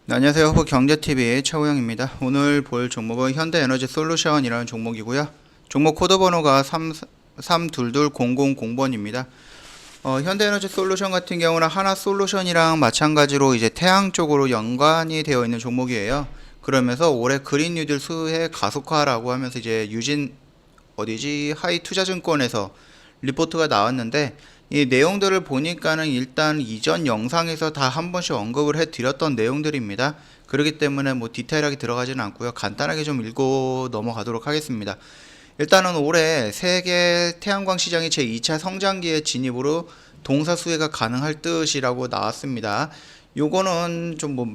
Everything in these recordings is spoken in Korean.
네, 안녕하세요. 후보 경제TV의 최호영입니다. 오늘 볼 종목은 현대에너지솔루션이라는 종목이고요. 종목 코드 번호가 322000번입니다. 현대에너지솔루션 같은 경우는 하나솔루션이랑 마찬가지로 이제 태양 쪽으로 연관이 되어 있는 종목이에요. 그러면서 올해 그린 뉴딜 수혜 가속화라고 하면서 이제 유진 하이 투자증권에서 리포트가 나왔는데, 이 내용들을 보니까는 일단 이전 영상에서 다 한 번씩 언급을 해 드렸던 내용들입니다. 그렇기 때문에 뭐 디테일하게 들어가지는 않고요. 간단하게 좀 읽고 넘어가도록 하겠습니다. 일단은 올해 세계 태양광 시장이 제2차 성장기의 진입으로 동사 수혜가 가능할 듯이라고 나왔습니다. 요거는 좀 뭐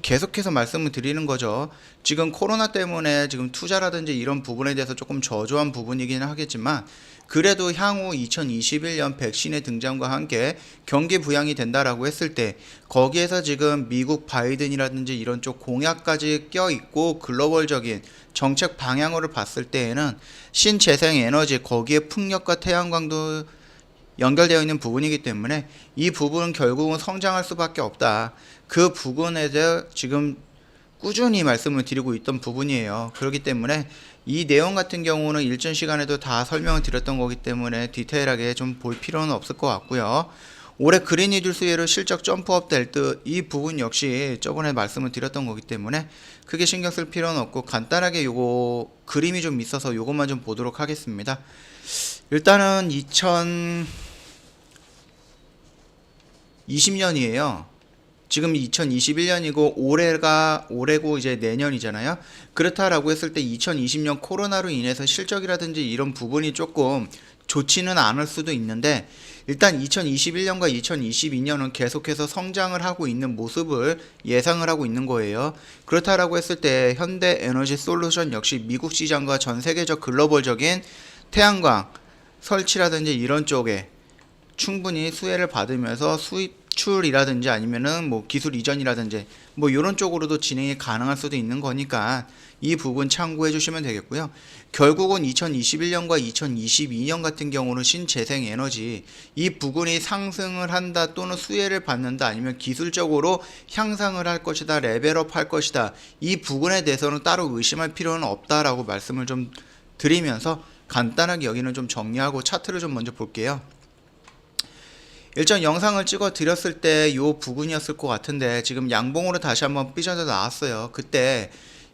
계속해서 말씀을 드리는 거죠. 지금 코로나 때문에 지금 투자라든지 이런 부분에 대해서 조금 저조한 부분이기는 하겠지만, 그래도 향후 2021년 백신의 등장과 함께 경기 부양이 된다라고 했을 때, 거기에서 지금 미국 바이든이라든지 이런 쪽 공약까지 껴있고 글로벌적인 정책 방향으로 봤을 때에는 신재생 에너지, 거기에 풍력과 태양광도 연결되어 있는 부분이기 때문에 이 부분은 결국은 성장할 수밖에 없다. 그 부분에 대해 지금 꾸준히 말씀을 드리고 있던 부분이에요. 그렇기 때문에 이 내용 같은 경우는 일전 시간에도 다 설명을 드렸던 거기 때문에 디테일하게 좀 볼 필요는 없을 것 같고요. 올해 그린 이듈 수혜로 실적 점프업 될 듯, 이 부분 역시 저번에 말씀을 드렸던 거기 때문에 크게 신경 쓸 필요는 없고, 간단하게 요거 그림이 좀 있어서 요것만 좀 보도록 하겠습니다. 일단은 2020년이에요. 지금 2021년이고 올해고 이제 내년이잖아요. 그렇다라고 했을 때 2020년 코로나로 인해서 실적이라든지 이런 부분이 조금 좋지는 않을 수도 있는데, 일단 2021년과 2022년은 계속해서 성장을 하고 있는 모습을 예상을 하고 있는 거예요. 그렇다라고 했을 때 현대에너지솔루션 역시 미국 시장과 전 세계적 글로벌적인 태양광 설치라든지 이런 쪽에 충분히 수혜를 받으면서 수입출이라든지 아니면은 뭐 기술 이전이라든지 뭐 이런 쪽으로도 진행이 가능할 수도 있는 거니까 이 부분 참고해 주시면 되겠고요. 결국은 2021년과 2022년 같은 경우는 신재생 에너지, 이 부분이 상승을 한다 또는 수혜를 받는다 아니면 기술적으로 향상을 할 것이다, 레벨업 할 것이다, 이 부분에 대해서는 따로 의심할 필요는 없다라고 말씀을 좀 드리면서 간단하게 여기는 좀 정리하고 차트를 좀 먼저 볼게요. 일전 영상을 찍어 드렸을 때 요 부분이었을 것 같은데, 지금 양봉으로 다시 한번 삐져져 나왔어요. 그때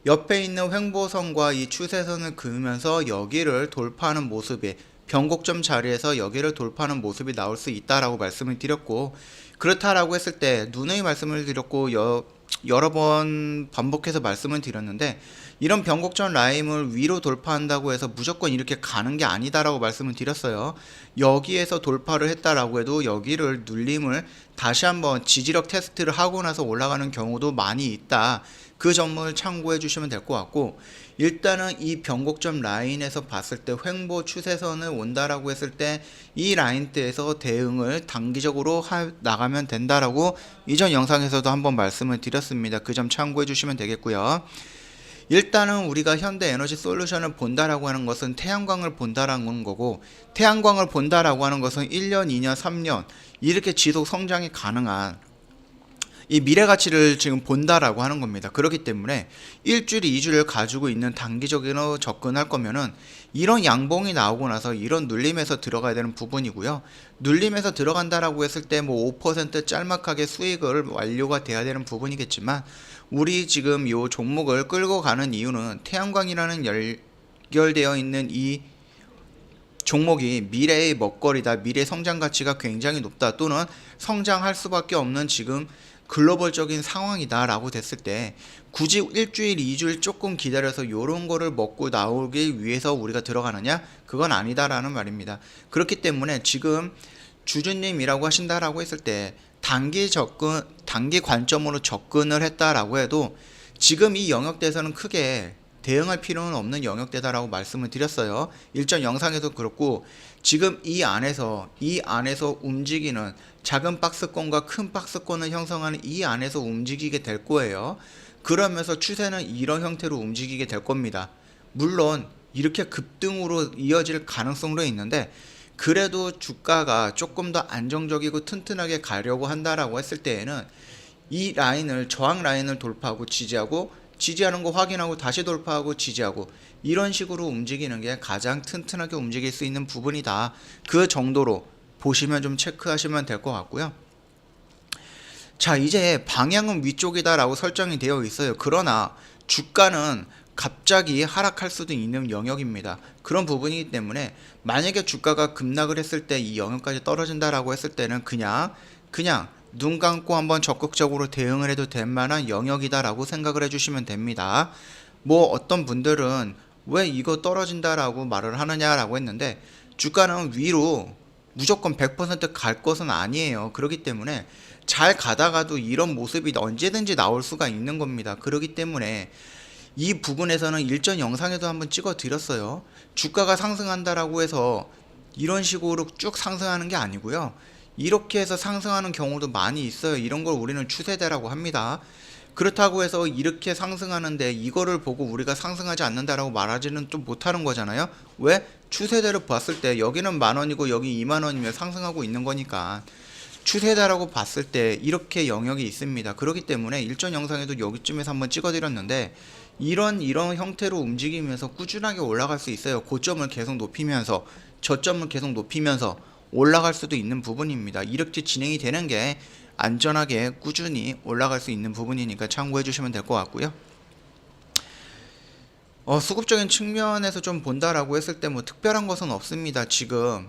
옆에 있는 횡보선과 이 추세선을 그으면서 여기를 돌파하는 모습이, 변곡점 자리에서 여기를 돌파하는 모습이 나올 수 있다라고 말씀을 드렸고, 그렇다라고 했을 때 누누이 말씀을 드렸고 여러 번 반복해서 말씀을 드렸는데, 이런 변곡점 라인을 위로 돌파한다고 해서 무조건 이렇게 가는 게 아니다라고 말씀을 드렸어요. 여기에서 돌파를 했다라고 해도 여기를 눌림을 다시 한번 지지력 테스트를 하고 나서 올라가는 경우도 많이 있다. 그 점을 참고해 주시면 될 것 같고, 일단은 이 변곡점 라인에서 봤을 때 횡보 추세선을 온다라고 했을 때 이 라인대에서 대응을 단기적으로 나가면 된다라고 이전 영상에서도 한번 말씀을 드렸습니다. 그 점 참고해 주시면 되겠고요. 일단은 우리가 현대에너지솔루션을 본다라고 하는 것은 태양광을 본다라는 거고, 태양광을 본다라고 하는 것은 1년, 2년, 3년 이렇게 지속 성장이 가능한 이 미래 가치를 지금 본다라고 하는 겁니다. 그렇기 때문에 일주일, 2주를 가지고 있는 단기적으로 접근할 거면은 이런 양봉이 나오고 나서 이런 눌림에서 들어가야 되는 부분이고요. 눌림에서 들어간다라고 했을 때 뭐 5% 짤막하게 수익을 완료가 돼야 되는 부분이겠지만, 우리 지금 요 종목을 끌고 가는 이유는 태양광이라는 연결되어 있는 이 종목이 미래의 먹거리다, 미래 성장 가치가 굉장히 높다, 또는 성장할 수밖에 없는 지금 글로벌적인 상황이다 라고 됐을 때, 굳이 일주일, 2주일 조금 기다려서 요런 거를 먹고 나오기 위해서 우리가 들어가느냐? 그건 아니다라는 말입니다. 그렇기 때문에 지금 주주님이라고 하신다라고 했을 때 단기 관점으로 접근을 했다라고 해도 지금 이 영역대에서는 크게 대응할 필요는 없는 영역대다라고 말씀을 드렸어요. 일전 영상에도 그렇고, 지금 이 안에서 움직이는 작은 박스권과 큰 박스권을 형성하는 이 안에서 움직이게 될 거예요. 그러면서 추세는 이런 형태로 움직이게 될 겁니다. 물론 이렇게 급등으로 이어질 가능성도 있는데, 그래도 주가가 조금 더 안정적이고 튼튼하게 가려고 한다라고 했을 때에는 이 라인을 저항 라인을 돌파하고 지지하고 지지하는 거 확인하고 다시 돌파하고 지지하고 이런 식으로 움직이는 게 가장 튼튼하게 움직일 수 있는 부분이다. 그 정도로 보시면 좀 체크하시면 될 것 같고요. 자, 이제 방향은 위쪽이다 라고 설정이 되어 있어요. 그러나 주가는 갑자기 하락할 수도 있는 영역입니다. 그런 부분이기 때문에 만약에 주가가 급락을 했을 때 이 영역까지 떨어진다라고 했을 때는 그냥 눈 감고 한번 적극적으로 대응을 해도 될 만한 영역이다라고 생각을 해주시면 됩니다. 뭐 어떤 분들은 왜 이거 떨어진다라고 말을 하느냐라고 했는데 주가는 위로 무조건 100% 갈 것은 아니에요. 그렇기 때문에 잘 가다가도 이런 모습이 언제든지 나올 수가 있는 겁니다. 그렇기 때문에 이 부분에서는 일전 영상에도 한번 찍어 드렸어요. 주가가 상승한다라고 해서 이런 식으로 쭉 상승하는 게 아니고요. 이렇게 해서 상승하는 경우도 많이 있어요. 이런 걸 우리는 추세대라고 합니다. 그렇다고 해서 이렇게 상승하는데 이거를 보고 우리가 상승하지 않는다라고 말하지는 좀 못하는 거잖아요. 왜? 추세대를 봤을 때 여기는 10,000원이고 여기 20,000원이면 상승하고 있는 거니까 추세다라고 봤을 때 이렇게 영역이 있습니다. 그렇기 때문에 일전 영상에도 여기쯤에서 한번 찍어드렸는데 이런 형태로 움직이면서 꾸준하게 올라갈 수 있어요. 고점을 계속 높이면서 저점을 계속 높이면서 올라갈 수도 있는 부분입니다. 이렇게 진행이 되는 게 안전하게 꾸준히 올라갈 수 있는 부분이니까 참고해 주시면 될 것 같고요. 수급적인 측면에서 좀 본다라고 했을 때 뭐 특별한 것은 없습니다. 지금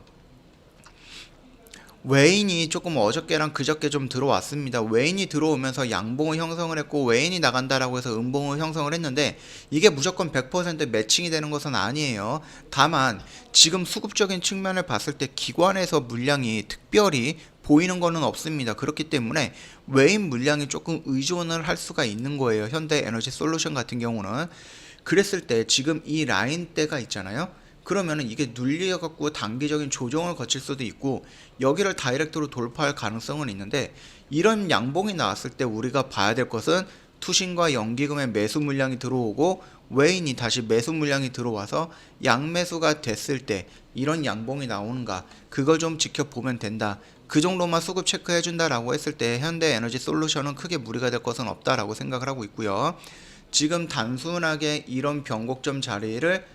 외인이 조금 어저께랑 그저께 좀 들어왔습니다. 외인이 들어오면서 양봉을 형성을 했고 외인이 나간다라고 해서 음봉을 형성을 했는데 이게 무조건 100% 매칭이 되는 것은 아니에요. 다만 지금 수급적인 측면을 봤을 때 기관에서 물량이 특별히 보이는 거는 없습니다. 그렇기 때문에 외인 물량이 조금 의존을 할 수가 있는 거예요. 현대에너지솔루션 같은 경우는. 그랬을 때 지금 이 라인대가 있잖아요. 그러면은 이게 눌려갖고 단기적인 조정을 거칠 수도 있고 여기를 다이렉트로 돌파할 가능성은 있는데 이런 양봉이 나왔을 때 우리가 봐야 될 것은 투신과 연기금의 매수 물량이 들어오고 외인이 다시 매수 물량이 들어와서 양매수가 됐을 때 이런 양봉이 나오는가 그걸 좀 지켜보면 된다. 그 정도만 수급 체크해 준다라고 했을 때 현대에너지솔루션은 크게 무리가 될 것은 없다라고 생각을 하고 있고요. 지금 단순하게 이런 변곡점 자리를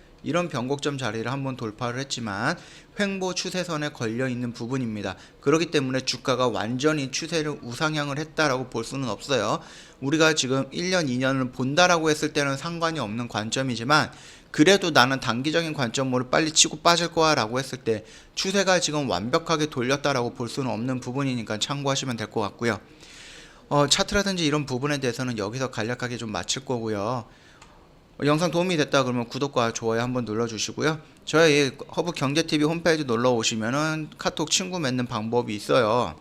한번 돌파를 했지만 횡보 추세선에 걸려 있는 부분입니다. 그렇기 때문에 주가가 완전히 추세를 우상향을 했다라고 볼 수는 없어요. 우리가 지금 1년, 2년을 본다라고 했을 때는 상관이 없는 관점이지만 그래도 나는 단기적인 관점으로 빨리 치고 빠질 거야 라고 했을 때 추세가 지금 완벽하게 돌렸다라고 볼 수는 없는 부분이니까 참고하시면 될 것 같고요. 차트라든지 이런 부분에 대해서는 여기서 간략하게 좀 마칠 거고요. 영상 도움이 됐다 그러면 구독과 좋아요 한번 눌러주시고요. 저희 허브경제TV 홈페이지 놀러 오시면은 카톡 친구 맺는 방법이 있어요.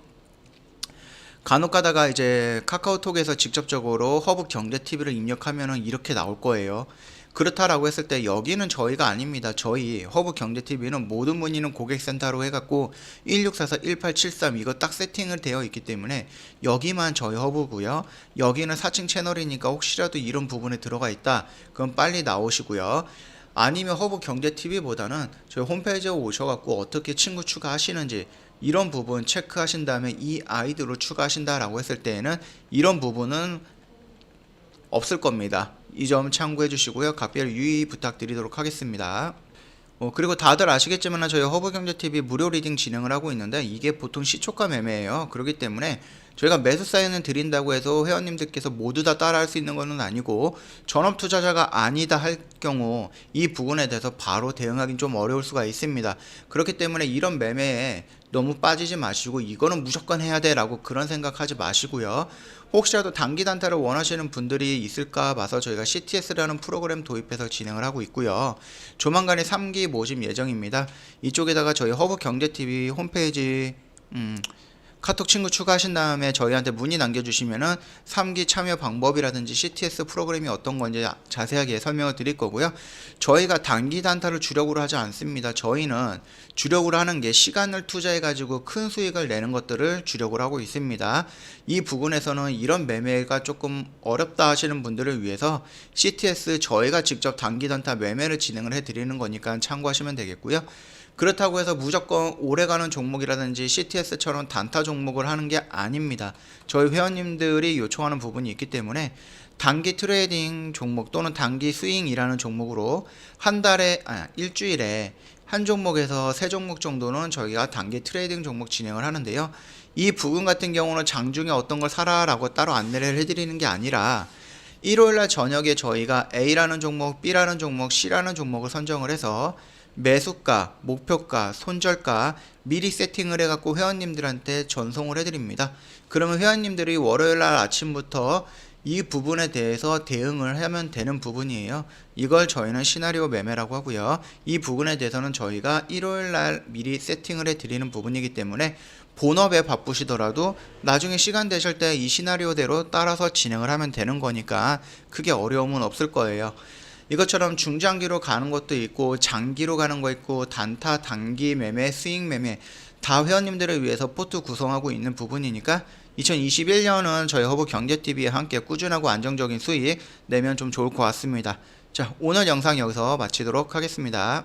간혹 가다가 이제 카카오톡에서 직접적으로 허브경제TV를 입력하면은 이렇게 나올 거예요. 그렇다라고 했을 때 여기는 저희가 아닙니다. 저희 허브경제TV는 모든 문의는 고객센터로 해갖고 1644-1873 이거 딱 세팅을 되어 있기 때문에 여기만 저희 허브고요. 여기는 4층 채널이니까 혹시라도 이런 부분에 들어가 있다 그럼 빨리 나오시고요. 아니면 허브경제TV보다는 저희 홈페이지에 오셔갖고 어떻게 친구 추가하시는지 이런 부분 체크하신 다음에 이 아이디로 추가하신다라고 했을 때에는 이런 부분은 없을 겁니다. 이 점 참고해 주시고요. 각별 유의 부탁드리도록 하겠습니다. 그리고 다들 아시겠지만 저희 허브경제TV 무료 리딩 진행을 하고 있는데 이게 보통 시초가 매매예요. 그렇기 때문에 저희가 매수 사인을 드린다고 해서 회원님들께서 모두 다 따라 할 수 있는 것은 아니고 전업 투자자가 아니다 할 경우 이 부분에 대해서 바로 대응하기는 좀 어려울 수가 있습니다. 그렇기 때문에 이런 매매에 너무 빠지지 마시고 이거는 무조건 해야 돼 라고 그런 생각하지 마시고요. 혹시라도 단기 단타를 원하시는 분들이 있을까 봐서 저희가 CTS라는 프로그램 도입해서 진행을 하고 있고요. 조만간에 3기 모집 예정입니다. 이쪽에다가 저희 허브경제TV 홈페이지 카톡 친구 추가하신 다음에 저희한테 문의 남겨주시면은 3기 참여 방법이라든지 CTS 프로그램이 어떤 건지 자세하게 설명을 드릴 거고요. 저희가 단기 단타를 주력으로 하지 않습니다. 저희는 주력으로 하는 게 시간을 투자해 가지고 큰 수익을 내는 것들을 주력으로 하고 있습니다. 이 부분에서는 이런 매매가 조금 어렵다 하시는 분들을 위해서 CTS 저희가 직접 단기 단타 매매를 진행을 해 드리는 거니까 참고하시면 되겠고요. 그렇다고 해서 무조건 오래가는 종목이라든지 CTS처럼 단타 종목을 하는 게 아닙니다. 저희 회원님들이 요청하는 부분이 있기 때문에 단기 트레이딩 종목 또는 단기 스윙이라는 종목으로 일주일에 한 종목에서 세 종목 정도는 저희가 단기 트레이딩 종목 진행을 하는데요. 이 부분 같은 경우는 장중에 어떤 걸 사라라고 따로 안내를 해드리는 게 아니라 일요일날 저녁에 저희가 A라는 종목, B라는 종목, C라는 종목을 선정을 해서 매수가, 목표가, 손절가 미리 세팅을 해갖고 회원님들한테 전송을 해드립니다. 그러면 회원님들이 월요일날 아침부터 이 부분에 대해서 대응을 하면 되는 부분이에요. 이걸 저희는 시나리오 매매라고 하고요. 이 부분에 대해서는 저희가 일요일날 미리 세팅을 해드리는 부분이기 때문에 본업에 바쁘시더라도 나중에 시간 되실 때 이 시나리오대로 따라서 진행을 하면 되는 거니까 크게 어려움은 없을 거예요. 이것처럼 중장기로 가는 것도 있고 장기로 가는 거 있고 단타, 단기 매매, 스윙 매매 다 회원님들을 위해서 포트 구성하고 있는 부분이니까 2021년은 저희 허브 경제TV와 함께 꾸준하고 안정적인 수익 내면 좀 좋을 것 같습니다. 자, 오늘 영상 여기서 마치도록 하겠습니다.